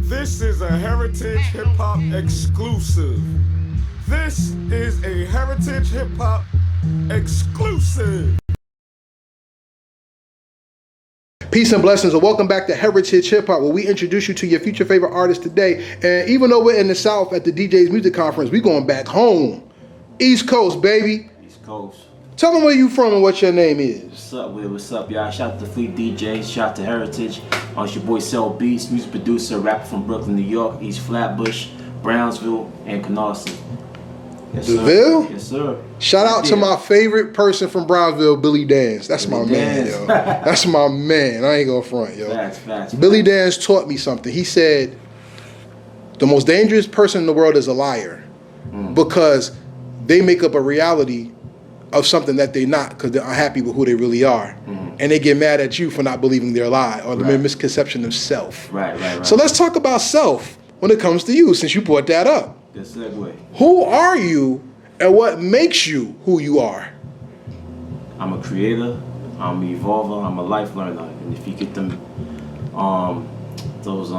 This is a Heritage Hip Hop exclusive. This is a Heritage Hip Hop exclusive. Peace and blessings, and welcome back to Heritage Hip Hop, where we introduce you to your future favorite artists today. And even though we're in the South at the Djs Music Conference, we going back home. East Coast, baby. East Coast. Tell them where you from and what your name is. What's up, Will? What's up, y'all? Shout out to Fleet DJs. Shout out to Heritage. It's your boy C.E.L.Beatz, music producer, rapper from Brooklyn, New York, East Flatbush, Brownsville, and Canarsie. Yes, DeVille? Yes, sir. Shout out to my favorite person from Brownsville, Billy Dance. That's Billy my Dance. Man, yo. That's my man. I ain't gonna front, yo. Facts. Billy Dance taught me something. He said, the most dangerous person in the world is a liar because they make up a reality of something that they're not because they're unhappy with who they really are. And they get mad at you for not believing their lie or the misconception of self. Right. So let's talk about self when it comes to you, since you brought that up. Good segue. Who are you and what makes you who you are? I'm a creator, I'm an evolver, I'm a life learner. And if you get them those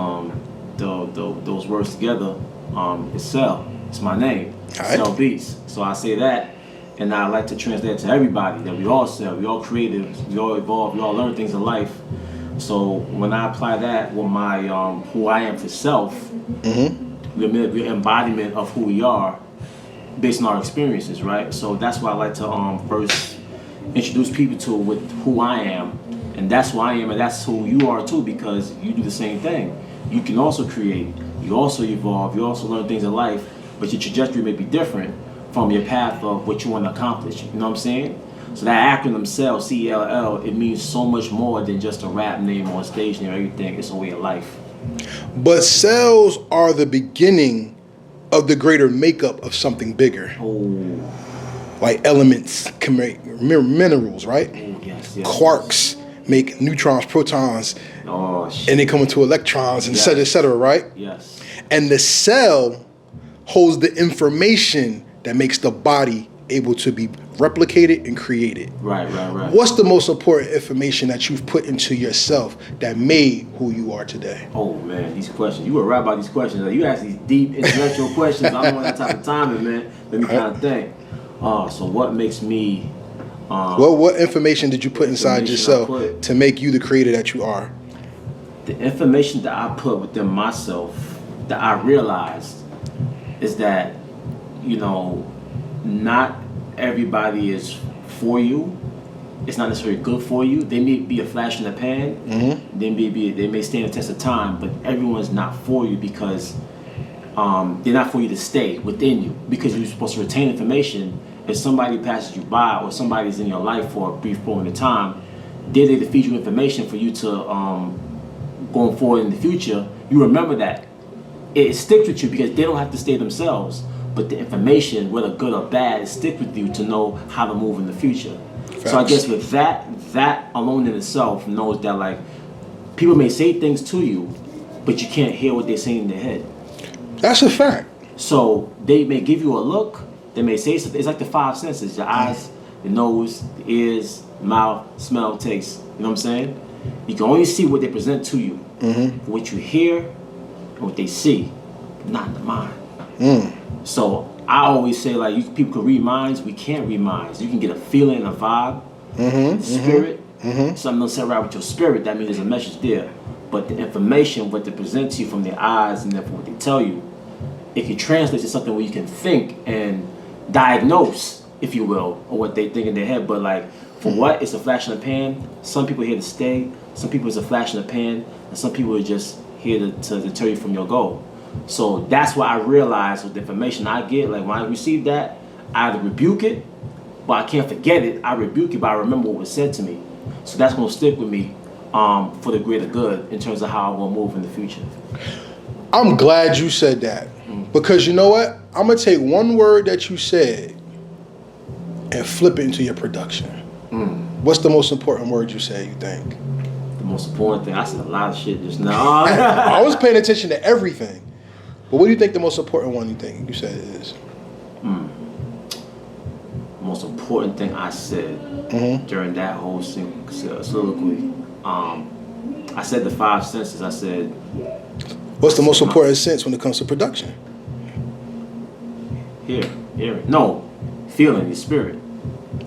words together, it's C.E.L.L. It's my name. C.E.L.Beatz. So I say that, and I like to translate it to everybody that we all C.E.L.L., we all creative, we all evolve, we all learn things in life. So when I apply that with my who I am for self, the embodiment of who we are based on our experiences, right? So that's why I like to first introduce people to with who I am, and that's who I am, and that's who you are too, because you do the same thing. You can also create, you also evolve, you also learn things in life, but your trajectory may be different from your path of what you want to accomplish. You know what I'm saying? So that acronym C.E.L.L., C-E.L.L., it means so much more than just a rap name or a stage name or everything. It's a way of life. But cells are the beginning of the greater makeup of something bigger. Oh. Like elements can make minerals, right? Oh, yes. Quarks make neutrons, protons, shit. and they come into electrons, and et cetera, right? Yes. And the cell holds the information that makes the body able to be replicated and created. Right. What's the most important information that you've put into yourself that made who you are today? Oh man, these questions. You were right about these questions. Like, you ask these deep intellectual questions. I'm on that type of timing, man. Let me kind of think. So what makes me what information did you put inside yourself to make you the creator that you are? The information that I put within myself that I realized is that, not everybody is for you. It's not necessarily good for you. They may be a flash in the pan. They may stand the test of time, but everyone's not for you because they're not for you to stay within you, because you're supposed to retain information. If somebody passes you by or somebody's in your life for a brief moment of time, they're there to feed you information for you to going forward in the future. You remember that. It sticks with you because they don't have to stay themselves. But the information, whether good or bad, it sticks with you to know how to move in the future. Facts. So I guess with that alone in itself knows that, like, people may say things to you, but you can't hear what they're saying in their head. That's a fact. So they may give you a look, they may say something. It's like the five senses: your eyes, the nose, the ears, mouth, smell, taste. You know what I'm saying? You can only see what they present to you, what you hear, and what they see, not the mind. So I always say, like, people can read minds, we can't read minds. You can get a feeling, a vibe, spirit, something don't set right with your spirit. That means there's a message there. But the information, what they present to you from their eyes and therefore what they tell you, it can translate to something where you can think and diagnose, if you will, or what they think in their head. But like, for what? It's a flash in the pan. Some people are here to stay. Some people it's a flash in the pan, and some people are just here to deter you from your goal. So that's what I realized with the information I get. Like, when I receive that, I either rebuke it, but I can't forget it. I rebuke it, but I remember what was said to me. So that's gonna stick with me for the greater good in terms of how I will move in the future. I'm glad you said that, because you know what? I'm gonna take one word that you said and flip it into your production. What's the most important word you said, you think? The most important thing? I said a lot of shit just now. I was paying attention to everything. But what do you think the most important one you think you said it is? Most important thing I said during that whole soliloquy, I I said the 5 senses. I said. What's the most important sense when it comes to production? Hearing. No, feeling, the spirit.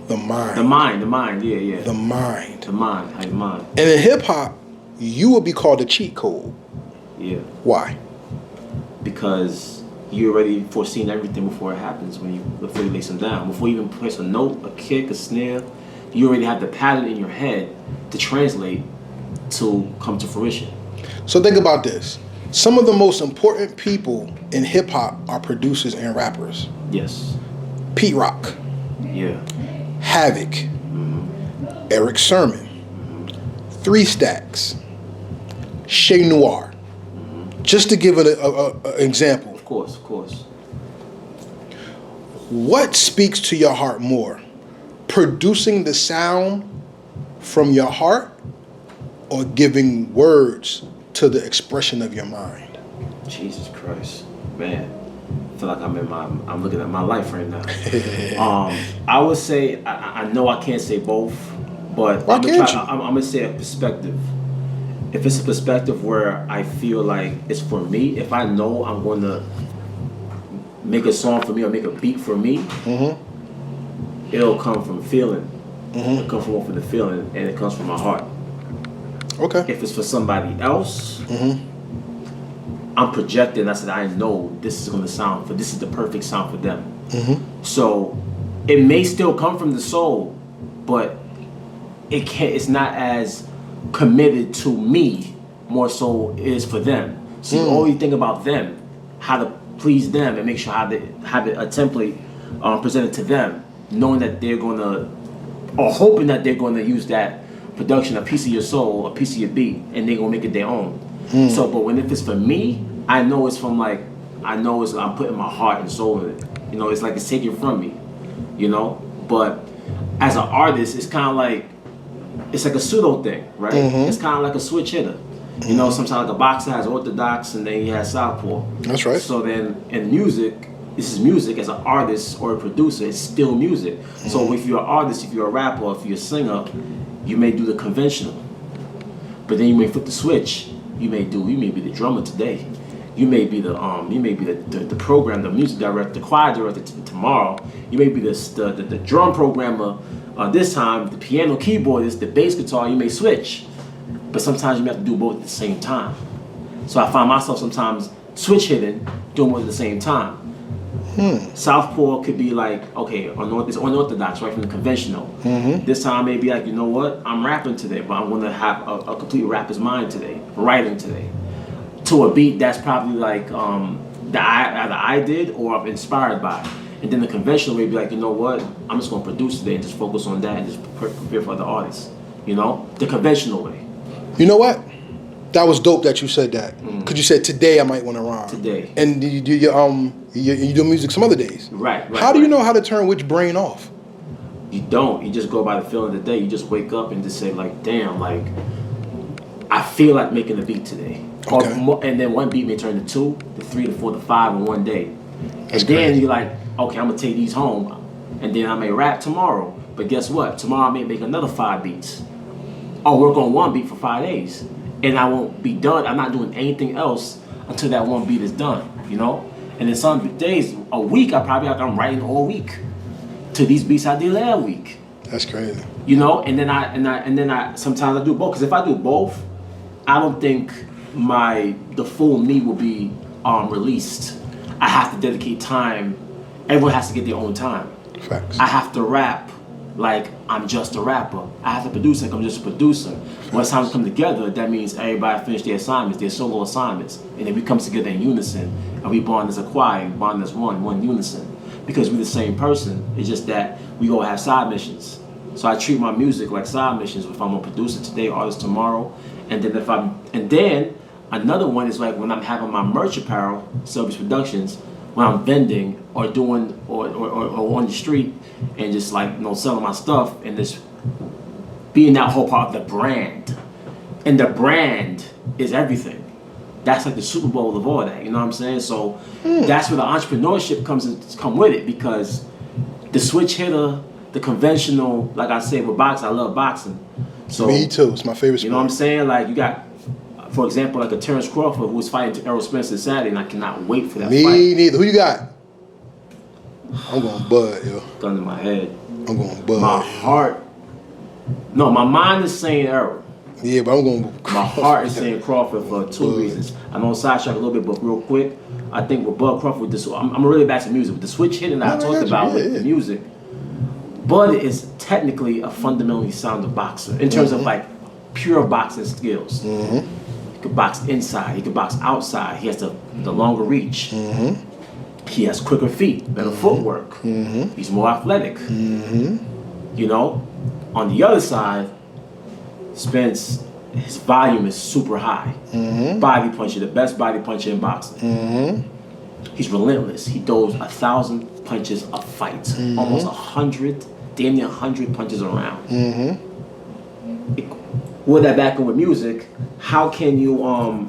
The mind. The mind. Yeah. The mind. The mind. How your mind. And in hip hop, you would be called a cheat code. Yeah. Why? Because you already foreseen everything before it happens. Before you lay them down, before you even place a note, a kick, a snare, you already have the pattern in your head to translate to come to fruition. So think about this. Some of the most important people in hip hop are producers and rappers. Yes. Pete Rock. Yeah. Havoc. Eric Sermon. 3 Stacks. Shay Noir. Just to give an example. Of course. What speaks to your heart more? Producing the sound from your heart or giving words to the expression of your mind? Jesus Christ, man! I feel like I'm looking at my life right now. I would say I know I can't say both, but Why can't you? I'm gonna say a perspective. If it's a perspective where I feel like it's for me, if I know I'm going to make a song for me or make a beat for me, it'll come from feeling. It'll come from the feeling, and it comes from my heart. Okay. If it's for somebody else, I'm projecting. I said, I know this is going to sound for. This is the perfect sound for them. So it may still come from the soul, but it can't. It's not as committed to me. More so is for them. So you always think about them, how to please them, and make sure how to have it a template presented to them, knowing that they're gonna, or hoping that they're gonna use that production, a piece of your soul, a piece of your beat, and they're gonna make it their own. So, but if it's for me, I know it's from I'm putting my heart and soul in it. You know, it's like it's taken from me. You know, but as an artist, it's kind of like it's like a pseudo thing, right? It's kind of like a switch hitter. You know, sometimes like a boxer has orthodox and then he has southpaw. That's right. So then in music, this is music. As an artist or a producer, it's still music. So if you're an artist, if you're a rapper, if you're a singer, you may do the conventional. But then you may flip the switch. You may be the drummer today. You may be the program, the music director, the choir director tomorrow. You may be the drum programmer this time, the piano keyboardist, the bass guitar. You may switch. But sometimes you have to do both at the same time. So I find myself sometimes switch hitting, doing both at the same time. Southpaw could be like, okay, it's unorthodox, right from the conventional. This time maybe like, you know what, I'm rapping today, but I'm going to have a complete rapper's mind today, writing today. To a beat that's probably like that either I did or I'm inspired by. And then the conventional may be like, you know what, I'm just going to produce today and just focus on that and just prepare for other artists. You know, the conventional way. You know what? That was dope that you said that. Because you said today I might want to rhyme. Today. And you do you do music some other days. Right. How do you know how to turn which brain off? You don't. You just go by the feeling of the day. You just wake up and just say like, damn, like I feel like making a beat today. Okay. And then one beat may turn to 2, to 3, to 4, to 5 in one day. That's and then crazy. you're like, okay, I'm gonna take these home, and then I may rap tomorrow. But guess what? Tomorrow I may make another 5 beats. I'll work on one beat for 5 days, and I won't be done. I'm not doing anything else until that one beat is done. You know. And then some days, a week, I'm writing all week to these beats I did last week. That's crazy. You know, and then I sometimes I do both. Because if I do both, I don't think the full me will be released. I have to dedicate time. Everyone has to get their own time. Facts. I have to rap like I'm just a rapper. I have to produce like I'm just a producer. When it's time to come together, that means everybody finish their assignments, their solo assignments, and then we come together in unison, and we bond as a choir, we bond as one unison. Because we're the same person. It's just that we all have side missions. So I treat my music like side missions. If I'm a producer today, artist tomorrow, and then another one is like when I'm having my merch apparel, C.E.L.L.beatz Productions, when I'm vending or doing or on the street and just like selling my stuff and just being that whole part of the brand. And the brand is everything. That's like the Super Bowl of all that, you know what I'm saying? So that's where the entrepreneurship come with it, because the switch hitter, the conventional, like I said with boxing, I love boxing. So me too. It's my favorite sport. You know what I'm saying? Like you got for example, like a Terrence Crawford who was fighting Errol Spence this Saturday, and I cannot wait for that Me fight. neither. Who you got? I'm going Bud, yo. Gun in my head. I'm going Bud. My heart. No, my mind is saying Errol. Yeah, but I'm going. My heart is saying Crawford for two reasons. I know sidetrack a little bit, but real quick, I think with Bud Crawford, with this, I'm really back to music. With the switch hitting that I talked about with the music, Bud is technically a fundamentally sound boxer in terms of like pure boxing skills. He could box inside, he could box outside. He has the longer reach. He has quicker feet, better footwork. He's more athletic. You know, on the other side, Spence, his volume is super high. Body puncher, the best body puncher in boxing. He's relentless. He throws 1,000 punches a fight, almost 100, damn near 100 punches around. With that back with music, how can you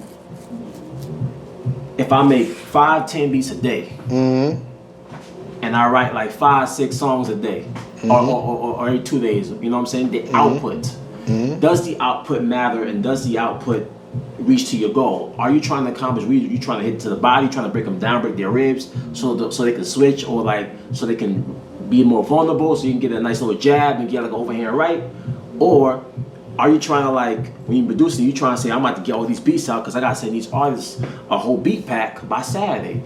if I make 5-10 beats a day, and I write like 5-6 songs a day, or every 2 days, you know what I'm saying? The output. Does the output matter, and does the output reach to your goal? Are you trying to accomplish? Are you trying to hit to the body, trying to break them down, break their ribs, so they can switch, or like so they can be more vulnerable, so you can get a nice little jab and get like an overhand right? Or are you trying to, like, when you're producing, you trying to say, I'm about to get all these beats out because I got to send these artists a whole beat pack by Saturday.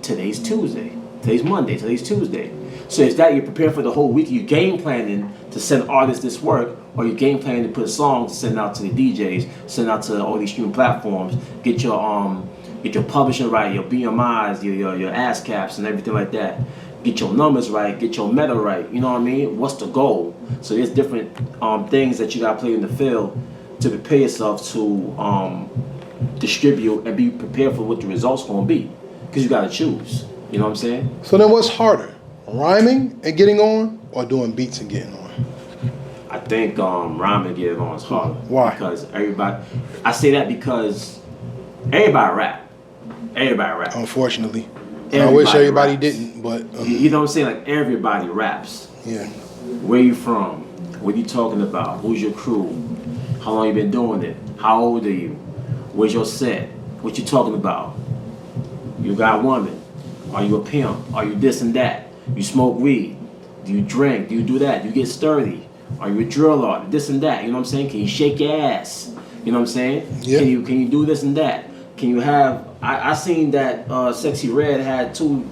Today's Tuesday. Today's Monday. Today's Tuesday. So is that you're prepared for the whole week? You're game planning to send artists this work, or you're game planning to put a song to send out to the DJs, send out to all these streaming platforms, get your publishing right, your BMIs, your ASCAPs and everything like that. Get your numbers right, get your meta right, you know what I mean? What's the goal? So there's different things that you gotta play in the field to prepare yourself to distribute and be prepared for what the results gonna be. Because you gotta choose, you know what I'm saying? So then what's harder, rhyming and getting on, or doing beats and getting on? I think rhyming and getting on is harder. Why? Because I say that because everybody rap. Unfortunately. I wish everybody raps. didn't, but... you know what I'm saying? Like, everybody raps. Yeah. Where you from? What you talking about? Who's your crew? How long you been doing it? How old are you? Where's your set? What you talking about? You got a woman? Are you a pimp? Are you this and that? You smoke weed? Do you drink? Do you do that? Do you get sturdy? Are you a drill artist? This and that. You know what I'm saying? Can you shake your ass? You know what I'm saying? Yeah. Can you do this and that? Can you have? I seen that Sexy Red had two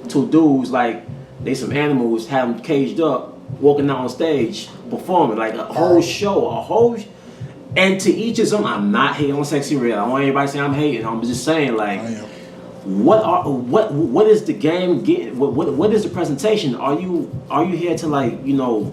dudes, like they some animals, had them caged up, walking out on stage performing like a whole show, and to each his own. I'm not hating on Sexy Red. I don't want anybody saying I'm hating. I'm just saying, like, what is the game getting? What is the presentation? Are you here to, like, you know?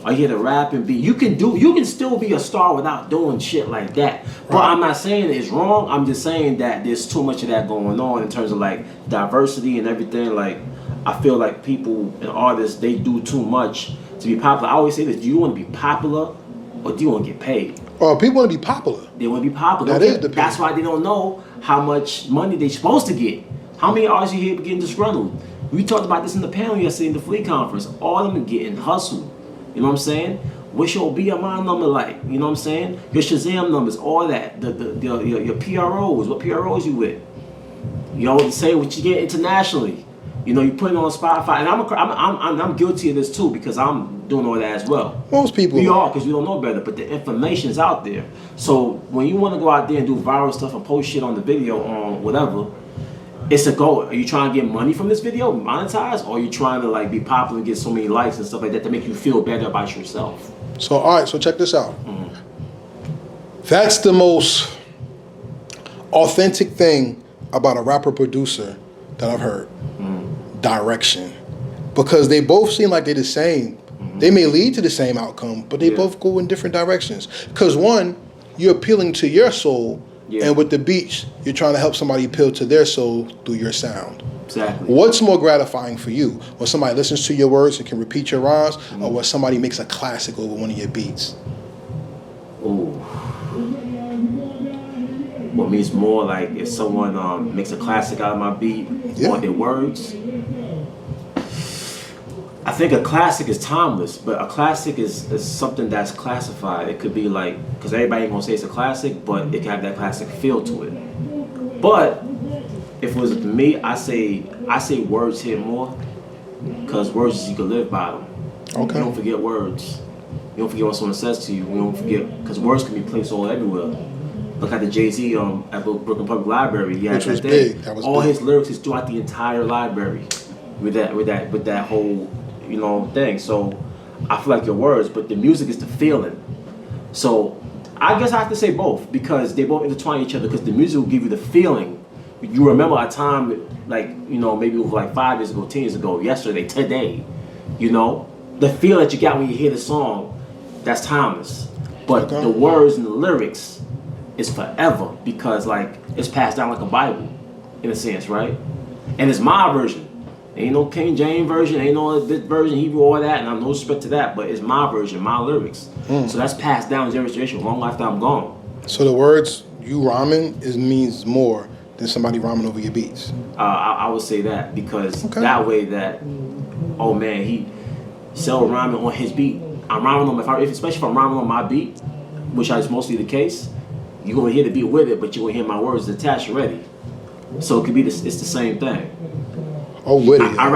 Are you here to rap and be? You can still be a star without doing shit like that. But I'm not saying it's wrong. I'm just saying that there's too much of that going on in terms of, like, diversity and everything. Like, I feel like people and artists, they do too much to be popular. I always say this: do you want to be popular, or do you want to get paid? Or people want to be popular. They want to be popular. That's why they don't know how much money they're supposed to get. How many artists you hear getting disgruntled? We talked about this in the panel yesterday in the Flea Conference. All of them are getting hustled. You know what I'm saying? What's your BMI number like? You know what I'm saying? Your Shazam numbers, all that. Your PROs, what PROs you with? You know, say what you get internationally. You know, you put it on Spotify, and I'm guilty of this too because I'm doing all that as well. Most people we are, because we don't know better, but the information is out there. So when you want to go out there and do viral stuff and post shit on the video on whatever, it's a goal. Are you trying to get money from this video, monetize, or are you trying to, like, be popular and get so many likes and stuff like that to make you feel better about yourself? So, all right, so check this out. That's the most authentic thing about a rapper producer that I've heard. Direction. Because they both seem like they're the same. They may lead to the same outcome, but they both go in different directions. Because one, you're appealing to your soul. Yeah. And with the beats, you're trying to help somebody appeal to their soul through your sound. Exactly. What's more gratifying for you? When somebody listens to your words and can repeat your rhymes, or when somebody makes a classic over one of your beats? Ooh. What means more, like, if someone makes a classic out of my beat or their words? I think a classic is timeless, but a classic is something that's classified. It could be like, because everybody ain't gonna say it's a classic, but it can have that classic feel to it. But if it was up to me, I say words hit more, because words you can live by them. Okay. You don't forget words. You don't forget what someone says to you. You don't forget, because words can be placed all everywhere. Look at the Jay-Z at Brooklyn Public Library. He had Which was that big. thing. That was all big. his lyrics is throughout the entire library. With that whole, thing. So I feel like your words, but the music is the feeling. So I guess I have to say both, because they both intertwine each other, because the music will give you the feeling. You remember a time, like, maybe it was like 5 years ago, 10 years ago, yesterday, today, the feel that you got when you hear the song, that's timeless. But Okay. the words and the lyrics is forever, because like it's passed down like a Bible, in a sense, right? And it's my version. Ain't no King James version, ain't no this version, Hebrew, all that, and I'm no respect to that, but it's my version, my lyrics. So that's passed down generation, long after I'm gone. So the words you rhyming means more than somebody rhyming over your beats. I would say that, because Okay. that way that, oh man, he C.E.L.L. rhyming on his beat. I'm rhyming on especially if I'm rhyming on my beat, which is mostly the case. You're gonna hear the beat with it, but you're gonna hear my words attached already. So it could be it's the same thing. Oh, with it. I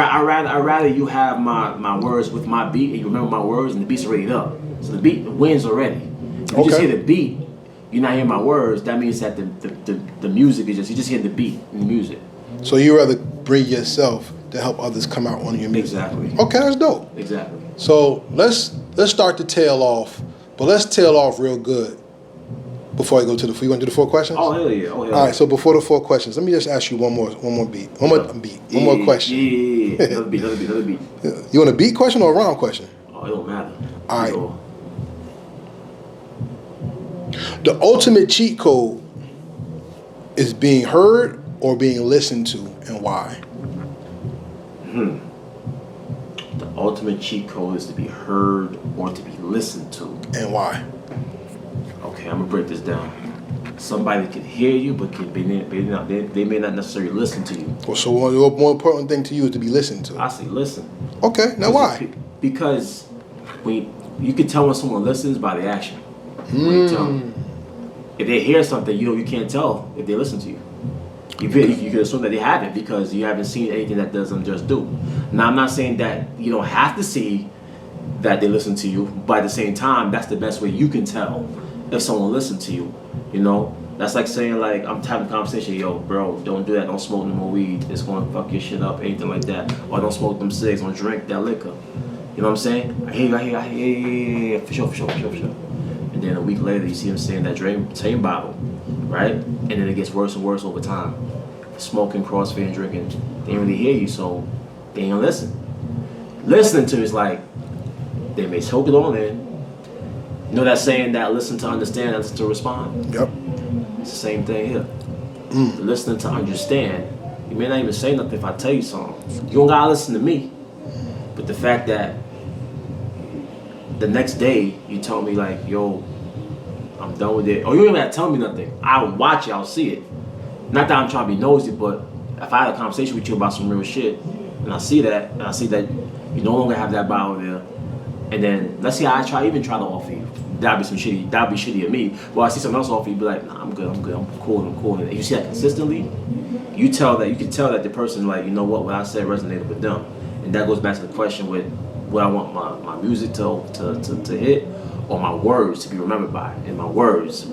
rather you have my words with my beat, and you remember my words, and the beat's already up. So the beat wins already. If you just Okay. hear the beat, you're not hearing my words. That means that the music is you just hear the beat and the music. So you rather bring yourself to help others come out on your music. Exactly. Okay, that's dope. Exactly. So let's start the tail off, but let's tail off real good before I go to the. You want to do the 4 questions? Oh hell yeah! Oh hell All right. So before the 4 questions, let me just ask you one more question. Yeah. Another beat. You want a beat question or a rhyme question? Oh, it don't matter. All right. The ultimate cheat code is being heard or being listened to, and why? The ultimate cheat code is to be heard or to be listened to. And why? Okay, I'm gonna break this down. Somebody can hear you, but they may not necessarily listen to you. Well, so one more important thing to you is to be listened to. I say listen. Okay, now why? Because you can tell when someone listens by the action. When you tell them. If they hear something, you can't tell if they listen to you. You can assume that they haven't, because you haven't seen anything that doesn't just do. Now, I'm not saying that you don't have to see that they listen to you, but at the same time, that's the best way you can tell if someone listens to you. That's like saying, like, I'm having a conversation, yo, bro, don't do that, don't smoke no more weed, it's gonna fuck your shit up, anything like that. Or don't smoke them cigs, don't drink that liquor. You know what I'm saying? I hear, for sure. And then a week later, you see him saying that same bottle, right? And then it gets worse and worse over time. Smoking, crossfading, drinking, they ain't really hear you, so they ain't gonna listen. Listening to is like, they may soak it on in. You know that saying that listen to understand, listen to respond? Yep. It's the same thing here. Listening to understand. You may not even say nothing if I tell you something. You don't gotta listen to me. But the fact that the next day you tell me like, yo, I'm done with it. Or you don't even have to tell me nothing. I'll watch it, I'll see it. Not that I'm trying to be nosy, but if I had a conversation with you about some real shit, and I see that you no longer have that bottle there, and then let's say I try to offer you. That'd be shitty of me. Well, I see someone else offer you, be like, nah, I'm good, I'm cool. And you see that consistently, you can tell that the person, like, you know what I said resonated with them. And that goes back to the question with what I want my music to hit, or my words to be remembered by. And my words,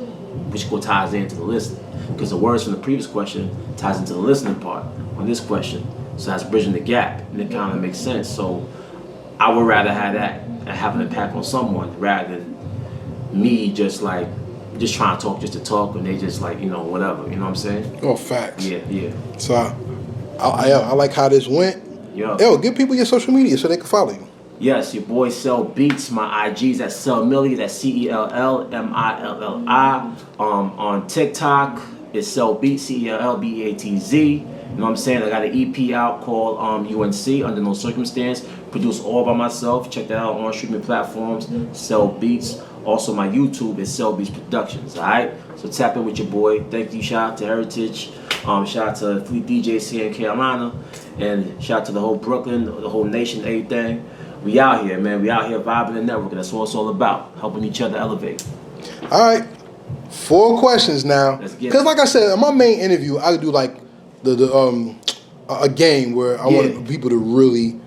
which ties into the listening. Because the words from the previous question ties into the listening part on this question. So that's bridging the gap, and it kind of makes sense. So I would rather have that and have an impact on someone rather than me just trying to talk just to talk, and they just like, whatever, you know what I'm saying? Oh, facts. Yeah. So I like how this went. Yeah. Yo, give people your social media so they can follow you. Yes, your boy C.E.L.Beatz. My IG's at C.E.L.Milli. That's C.E.L.L.Milli. On TikTok, it's C.E.L.Beatz, C.E.L.L.beatz. You know what I'm saying? I got an EP out called UNC, Under No Circumstance. Produced all by myself. Check that out on streaming platforms. C.E.L.Beatz. Also, my YouTube is C.E.L.Beatz Productions. All right. So tap in with your boy. Thank you. Shout out to Heritage. Shout out to Fleet DJs here in Carolina, and shout out to the whole Brooklyn, the whole nation, everything. We out here, man. We out here vibing and networking. That's what it's all about. Helping each other elevate. All right. 4 questions now. Let's get it. Because like I said, in my main interview, I do like a game where I want people to really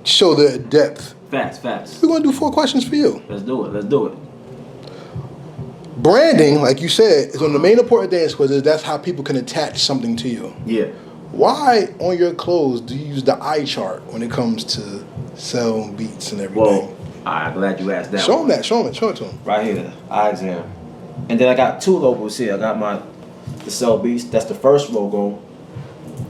show their depth. Facts. We're going to do 4 questions for you. Let's do it. Branding, like you said, is one of the main important things because that's how people can attach something to you. Yeah. Why on your clothes do you use the eye chart when it comes to C.E.L.L.beatz and everything? Well, I'm glad you asked that. Show them that. Show it to them. Right here, eye exam. And then I got 2 logos here. I got the C.E.L.Beatz. That's the first logo.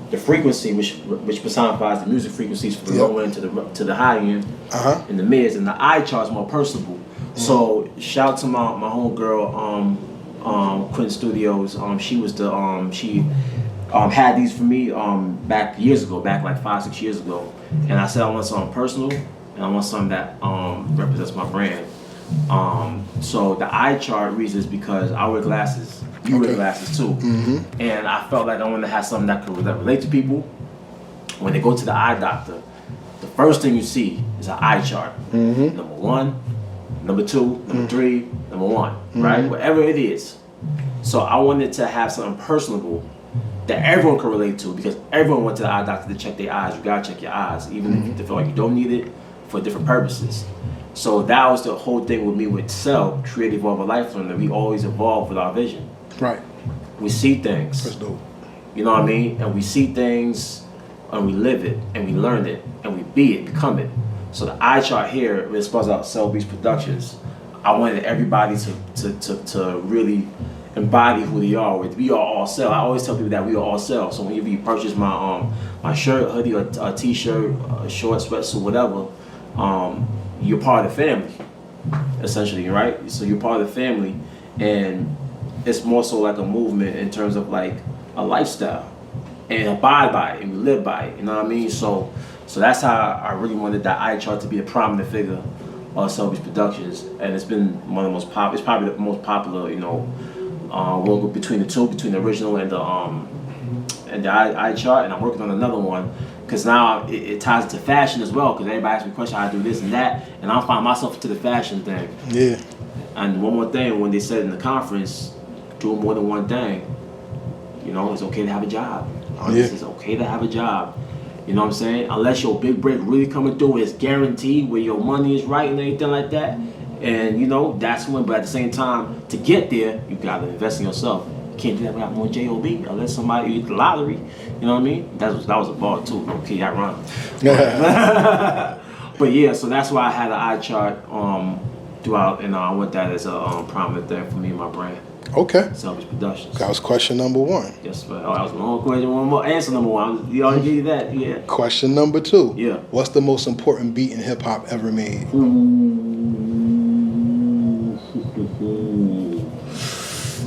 The frequency, which personifies the music frequencies from the low end to the high end, and the mids. And the eye chart's more personable. So shout out to my homegirl, Quentin Studios. She was she had these for me back years ago, back like 5-6 years ago. And I said I want something personal and I want something that represents my brand. So the eye chart reason is because I wear glasses. You wear glasses too. And I felt like I wanted to have something that could relate to people. When they go to the eye doctor, the first thing you see is an eye chart. Number 1, number 2, number 3, number 1, right? Whatever it is. So I wanted to have something personable that everyone could relate to because everyone went to the eye doctor to check their eyes. You gotta check your eyes, even if you feel like you don't need it for different purposes. So that was the whole thing with me with C.E.L.L., Creative Evolve a Life Learner. We always evolve with our vision. Right. We see things. That's dope. You know what I mean? And we see things and we live it and we learn it and we be it, become it. So the eye chart here, when it spells out C.E.L.Beatz Productions, I wanted everybody to really embody who they are. We are all C.E.L.L. I always tell people that we are all C.E.L.L. So whenever you purchase my shirt, hoodie, or a t-shirt, a short sweatsuit, whatever, you're part of the family, essentially, right? So you're part of the family, and it's more so like a movement in terms of like a lifestyle, and abide by it, and we live by it. You know what I mean? So that's how I really wanted that eye chart to be a prominent figure of C.E.L.Beatz Productions, and it's been one of the most popular. It's probably the most popular, logo between the original and the eye chart. And I'm working on another one because now it ties into fashion as well. Because everybody asks me questions, how I do this and that, and I find myself into the fashion thing. Yeah. And one more thing, when they said in the conference, do more than one thing. It's okay to have a job. It's okay to have a job. You know what I'm saying? Unless your big break really coming through, it's guaranteed where your money is right and everything like that. And that's when. But at the same time, to get there, you gotta invest in yourself. You can't do that without more job unless somebody hit the lottery. You know what I mean? That was a ball too. Okay, I run. But yeah, so that's why I had an eye chart throughout, and I want that as a prominent thing for me and my brand. Okay. C.E.L.Beatz Productions. That was question number 1. Yes, but that was one question. One more answer number 1. You already gave you that. Yeah. Question number 2. Yeah. What's the most important beat in hip hop ever made?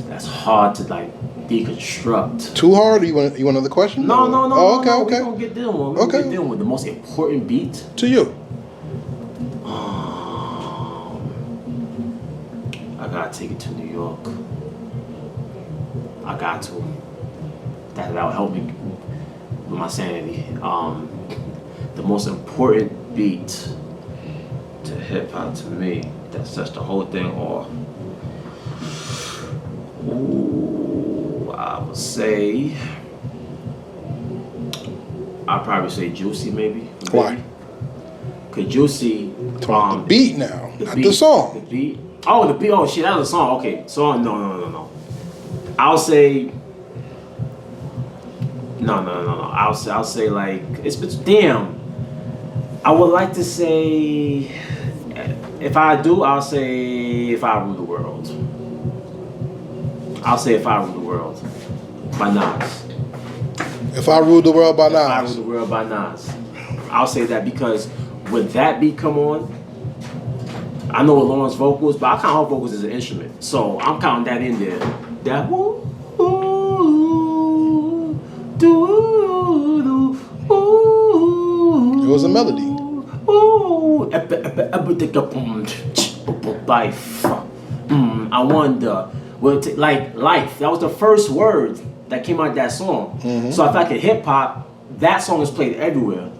That's hard to deconstruct. Too hard? Or you want another question? No. Oh, okay. We're gonna get them one. We're gonna get them with the most important beat. To you. I gotta take it to New York. I got to. That would help me with my sanity. The most important beat to hip hop to me that sets the whole thing off. I would say. I'd probably say Juicy maybe. Why? Cause Juicy. The beat now, not the song. The beat. Oh, the beat. Oh shit, that was a song. Okay, song. No. I'll say. No. I'll say like it's damn. I would like to say. If I do, I'll say If I Rule the World. I'll say If I Rule the World by Nas. If I Rule the World by Nas. If I Rule the World by Nas. I'll say that because when that beat come on, I know Lauren's vocals, but I count her vocals as an instrument. So I'm counting that in there. That woo, ooh, do, ooh. It was a melody. Ooh, life. I wonder. Like life. That was the first word that came out of that song. So I feel like in hip hop, that song is played everywhere.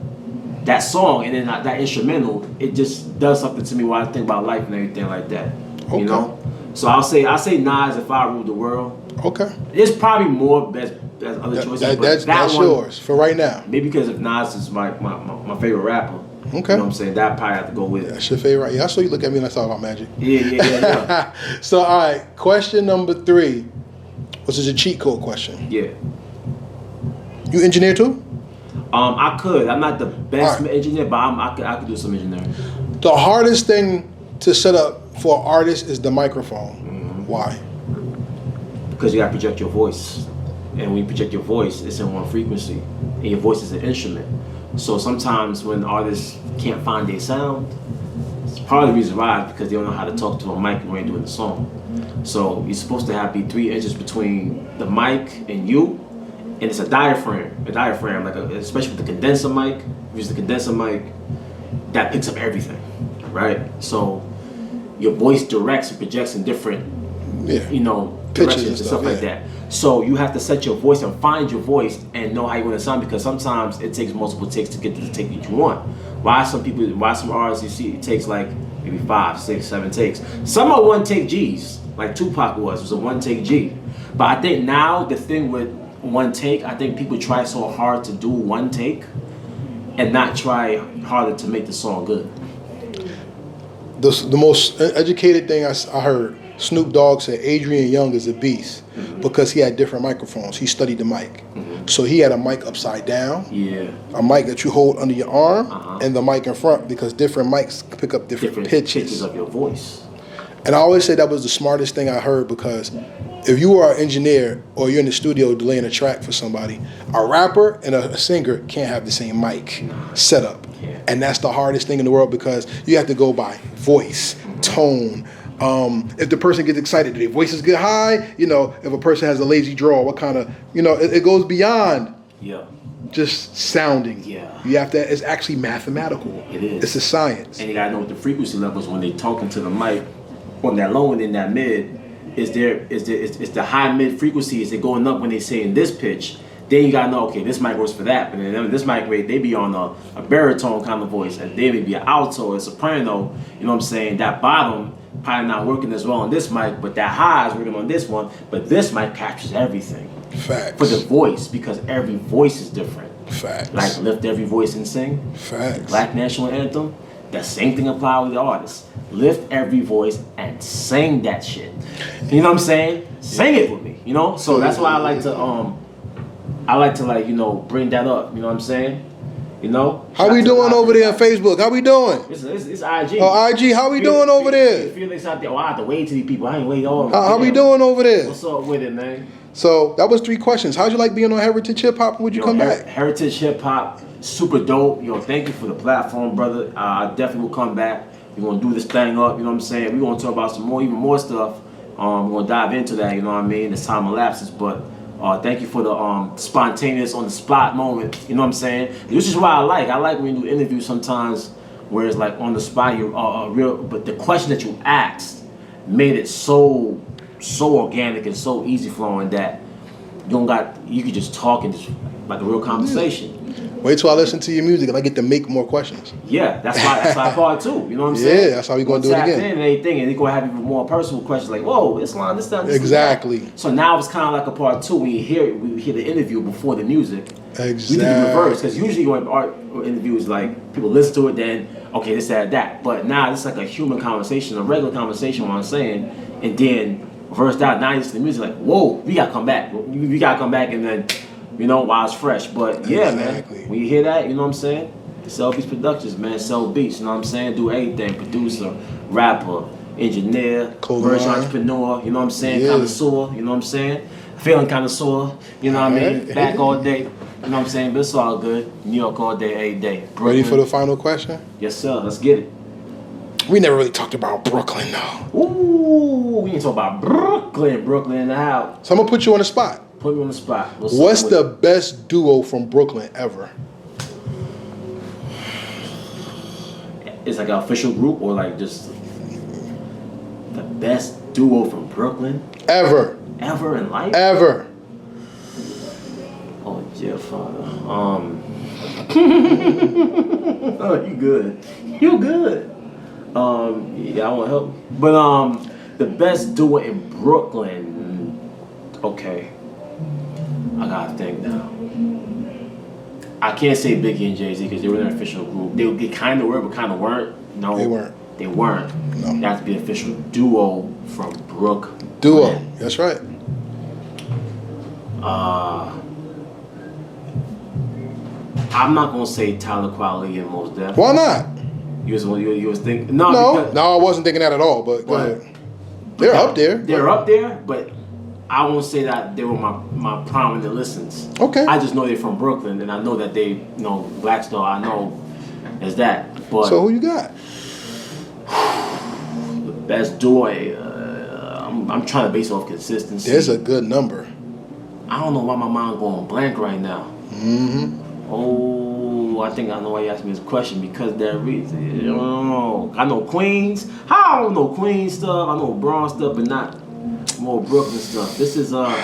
that song and then that instrumental, it just does something to me while I think about life and everything like that. Okay. You know? So I say Nas If I Ruled the World. Okay. There's probably more best other choices. That's one, yours for right now. Maybe because if Nas is my favorite rapper. Okay. You know what I'm saying? That probably have to go with it. That's your favorite. Yeah, I saw you look at me when I talk about Magic. Yeah. So, all right. Question number 3, which is a cheat code question. Yeah. You engineer too? I could. I'm not the best Right. engineer, but I could do some engineering. The hardest thing to set up for an artist is the microphone. Mm-hmm. Why? Because you gotta project your voice. And when you project your voice, it's in one frequency. And your voice is an instrument. So sometimes when artists can't find their sound, it's part of the reason why is because they don't know how to talk to a mic when you're doing the song. So you're supposed to be 3 inches between the mic and you, and it's a diaphragm, like especially with the condenser mic. If you use the condenser mic, that picks up everything, right? So your voice directs and projects in different, directions and stuff like that. So you have to set your voice and find your voice and know how you want to sound, because sometimes it takes multiple takes to get to the take that you want. Why some artists you see it takes like maybe 5, 6, 7 takes. Some are 1-take G's, like Tupac was a 1-take G. But I think now the thing with 1 take, I think people try so hard to do 1 take and not try harder to make the song good. The most educated thing I heard, Snoop Dogg said Adrian Young is a beast because he had different microphones. He studied the mic. So he had a mic upside down, a mic that you hold under your arm, and the mic in front, because different mics pick up different pitches of your voice. And I always say that was the smartest thing I heard, because if you are an engineer or you're in the studio delaying a track for somebody, a rapper and a singer can't have the same mic setup. And that's the hardest thing in the world, because you have to go by voice, tone. If the person gets excited, do their voices get high? If a person has a lazy draw, what kind of, it goes beyond just sounding. You have to, it's actually mathematical. It is. It's a science. And you gotta know what the frequency levels when they talking to the mic, on that low and in that mid, is the high mid frequency, is it going up when they say in this pitch? Then you gotta know, okay, this mic works for that, but then this mic rate, they be on a baritone kind of voice, and they may be an alto, a soprano, you know what I'm saying? That bottom probably not working as well on this mic, but that high is working on this one, but this mic captures everything. Facts. For the voice, because every voice is different. Facts. Like Lift Every Voice and Sing. Facts. The Black National Anthem. That same thing applies with the artists. Lift every voice and sing that shit. You know what I'm saying? Sing it with me. So that's why I like to bring that up. You know what I'm saying? How we doing over there on Facebook? How we doing? It's IG. Oh, IG. How we doing over there? Felix out there. Oh, I have to wait to these people. I ain't wait all. How we doing over there? What's up with it, man? So that was 3 questions. How'd you like being on Heritage Hip Hop? Would you come back? Heritage Hip Hop, super dope. Thank you for the platform, brother. I definitely will come back. We're gonna do this thing up. You know what I'm saying? We're gonna talk about even more stuff. We're gonna dive into that. You know what I mean? As time elapses, but. Thank you for the spontaneous, on the spot moment. You know what I'm saying? This is what I like when you do interviews sometimes, where it's like on the spot, you're real. But the question that you asked made it so organic and so easy flowing that you could just talk and just like a real conversation. Wait till I listen to your music and I get to make more questions. Yeah, that's why part 2. You know what I'm saying? Yeah, that's how we gonna do it again. And everything, and they're gonna have even more personal questions like, whoa, this line, this line, this exactly. That. So now it's kind of like a part 2 when we hear the interview before the music. Exactly. We do the reverse, because usually when art interviews, like people listen to it, then okay, this, that. But now it's like a human conversation, a regular conversation. What I'm saying, and then reversed out. Now it's the music, like, whoa, we gotta come back. We gotta come back, and then. While it's fresh. But yeah, exactly. Man, when you hear that, you know what I'm saying? C.E.L.Beatz Productions, man, C.E.L.Beatz, you know what I'm saying? Do everything, producer, rapper, engineer, commercial entrepreneur, you know what I'm saying? Connoisseur, you know what I'm saying? Feeling connoisseur, you know what I mean? Back all day, you know what I'm saying? But it's all good. New York all day, every day. Brooklyn. Ready for the final question? Yes, sir. Let's get it. We never really talked about Brooklyn, though. Ooh, we ain't talk about Brooklyn. Brooklyn in the house. So I'm going to put you on the spot. Put me on the spot. What's the best duo from Brooklyn ever? It's like an official group, or like just the best duo from Brooklyn? Ever in life? Ever. Oh, Yeah, father. Oh, you good. You good. Yeah, I want to help. But the best duo in Brooklyn. Okay. I gotta think now. I can't say Biggie and Jay-Z because they were an official group. They kind of were, but kind of weren't. No, They weren't. They weren't. No. They have to be an official duo from Brooklyn. Duo. That's right. I'm not gonna say Tyler Quality and Mos Def. Why not? You was thinking No, because, I wasn't thinking that at all. But go ahead. They're up there. They're up there, but I won't say that they were my prominent listens. Okay. I just know they're from Brooklyn, and I know that they Black Star. I know as that. But So who you got? best duo. I'm trying to base it off consistency. There's a good number. I don't know why my mind going blank right now. Mm-hmm. Oh, I think I know why you asked me this question because that reason. I know Queens. How I don't know Queens stuff. I know Bronx stuff, but not more Brooklyn stuff. This is I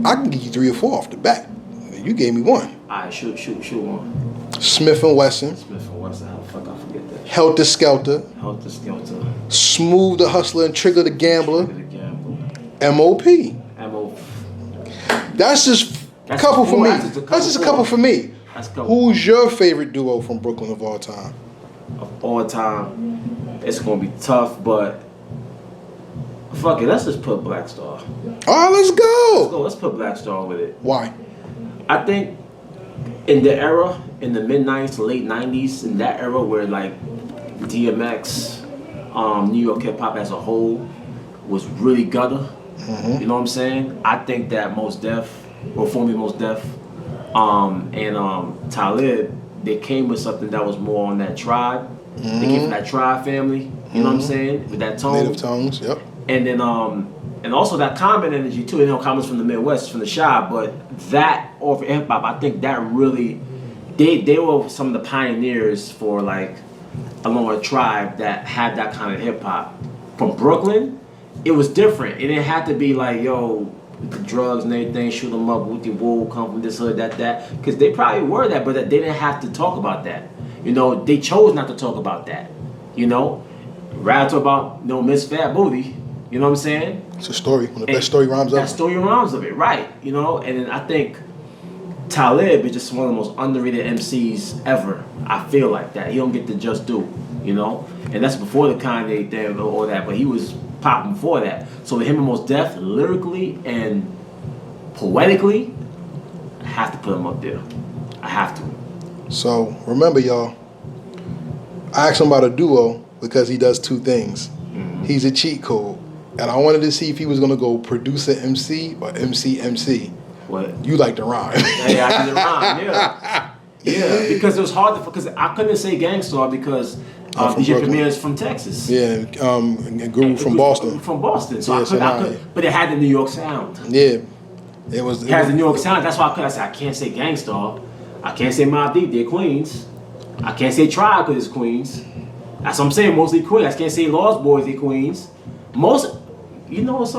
can give you 3 or 4 off the bat. You gave me one. Alright, shoot one. Smith & Wesson. Smith & Wesson. How the fuck I forget that? Helter Skelter. Helter Skelter. Smooth the Hustler and Trigger the Gambler. Trigger the Gamble. M.O.P. M.O. That's just a couple for me. That's just a couple for me. That's a couple. Who's your favorite duo from Brooklyn of all time? Of all time, it's gonna be tough, but fuck it. Let's just put Black Star. All right, let's go. Let's put Black Star with it. Why? I think in the era, in the mid-90s to late 90s, in that era where like DMX, New York hip hop as a whole was really gutter. Mm-hmm. You know what I'm saying? I think that Mos Def, or formerly Mos Def, and Talib, they came with something that was more on that tribe. Mm-hmm. They came from that tribe family. You know what I'm saying? With that tone. Native tongues, yep. And then and also that Common energy too. You know, Common's from the Midwest, from the Chi, but that over hip hop, I think that really they were some of the pioneers for like along a tribe that had that kind of hip hop. From Brooklyn, it was different. It didn't have to be like, yo, the drugs and everything, shoot them up, with the wool, come from this hood, that. Because they probably were that, but they didn't have to talk about that. You know, they chose not to talk about that. You know, rather talk about Miss Fat Booty. You know what I'm saying? It's a story. One of the best story rhymes ever. That story rhymes of it, right? You know, and then I think Talib is just one of the most underrated MCs ever. I feel like that. He don't get the just due, you know? And that's before the Kanye thing or all that, but he was popping before that. So him and Mos Def, lyrically and poetically, I have to put him up there. I have to. So remember, y'all, I asked him about a duo because he does 2 things. Mm-hmm. He's a cheat code. And I wanted to see if he was going to go producer MC or MC. What? You like to rhyme. Yeah, I did the rhyme, yeah. Yeah, because it was hard because I couldn't say Gangstar because DJ Premier is from Texas. Yeah, and Guru from Boston. From Boston, so Yeah, I could, but it had the New York sound. Yeah, it has the New York sound. That's why I said I can't say Gangstar. I can't say Mobb Deep. They're Queens. I can't say Tribe because it's Queens. That's what I'm saying. Mostly Queens. I can't say Lost Boys. They're Queens. You know what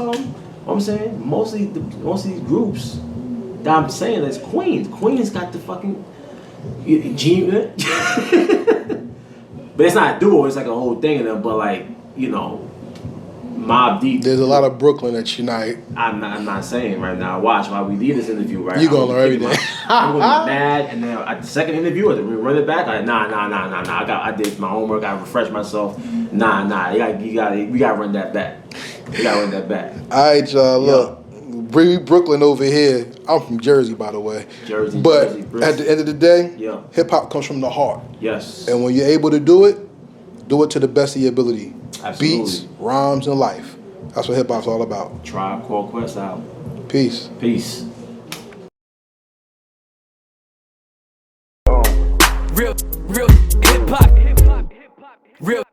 I'm saying? Most of these groups that I'm saying is Queens. Queens got the fucking G. But it's not a duo. It's like a whole thing of them. But like, you know, Mobb Deep. There's a lot of Brooklyn that unite. I'm not saying right now. Watch while we leave this interview. Right, You gonna learn everything. I'm gonna be mad, and then at the second interview, we run it back. Nah. I did my homework. I refreshed myself. Nah. We gotta run that back. We gotta run that back. All right, y'all. Look, bring Brooklyn over here. I'm from Jersey, by the way. Jersey. But at the end of the day, yeah, hip hop comes from the heart. Yes. And when you're able to do it to the best of your ability. Absolutely. Beats, rhymes, and life. That's what hip hop's all about. Tribe Called Quest out. Peace. Peace. Real hip hop. Real